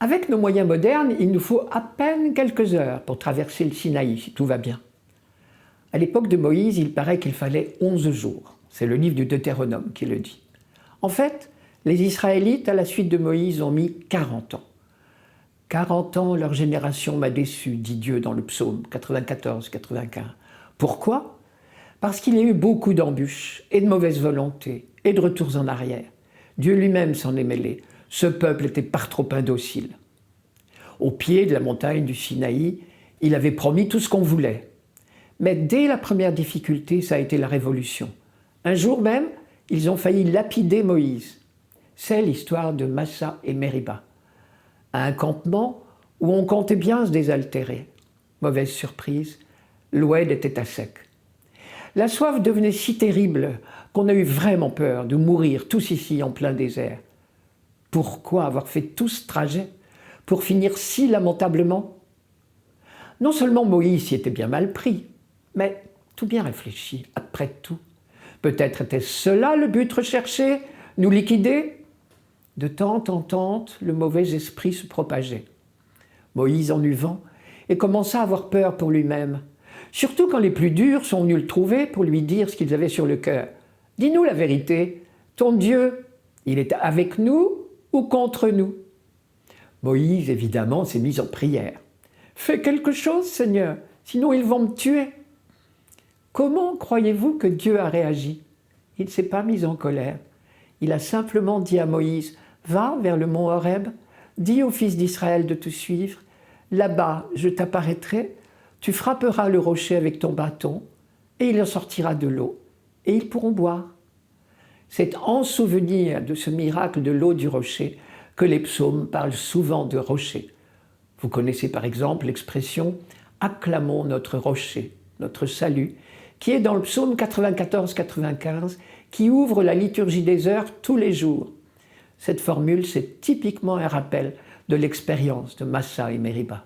Avec nos moyens modernes, il nous faut à peine quelques heures pour traverser le Sinaï, si tout va bien. À l'époque de Moïse, il paraît qu'il fallait 11 jours. C'est le livre du Deutéronome qui le dit. En fait, les Israélites, à la suite de Moïse, ont mis 40 ans. 40 ans, leur génération m'a déçu, dit Dieu dans le psaume 94-95. Pourquoi ? Parce qu'il y a eu beaucoup d'embûches et de mauvaise volonté et de retours en arrière. Dieu lui-même s'en est mêlé. Ce peuple était par trop indocile. Au pied de la montagne du Sinaï, il avait promis tout ce qu'on voulait. Mais dès la première difficulté, ça a été la révolution. Un jour même, ils ont failli lapider Moïse. C'est l'histoire de Massa et Mériba. À un campement où on comptait bien se désaltérer. Mauvaise surprise, l'oued était à sec. La soif devenait si terrible qu'on a eu vraiment peur de mourir tous ici en plein désert. Pourquoi avoir fait tout ce trajet pour finir si lamentablement ? Non seulement Moïse y était bien mal pris, mais tout bien réfléchi, après tout. Peut-être était cela le but recherché, nous liquider ? De tente en tente, le mauvais esprit se propageait. Moïse en eut vent et commença à avoir peur pour lui-même. Surtout quand les plus durs sont venus le trouver pour lui dire ce qu'ils avaient sur le cœur. « Dis-nous la vérité, ton Dieu, il est avec nous ou contre nous ?» Moïse, évidemment, s'est mis en prière. « Fais quelque chose, Seigneur, sinon ils vont me tuer. » Comment croyez-vous que Dieu a réagi ? Il ne s'est pas mis en colère. Il a simplement dit à Moïse « Va vers le mont Horeb, dis aux fils d'Israël de te suivre. Là-bas, je t'apparaîtrai, tu frapperas le rocher avec ton bâton, et il en sortira de l'eau, et ils pourront boire. » C'est en souvenir de ce miracle de l'eau du rocher que les psaumes parlent souvent de rocher. Vous connaissez par exemple l'expression « acclamons notre rocher », notre salut, qui est dans le psaume 94-95, qui ouvre la liturgie des heures tous les jours. Cette formule, c'est typiquement un rappel de l'expérience de Massa et Mériba.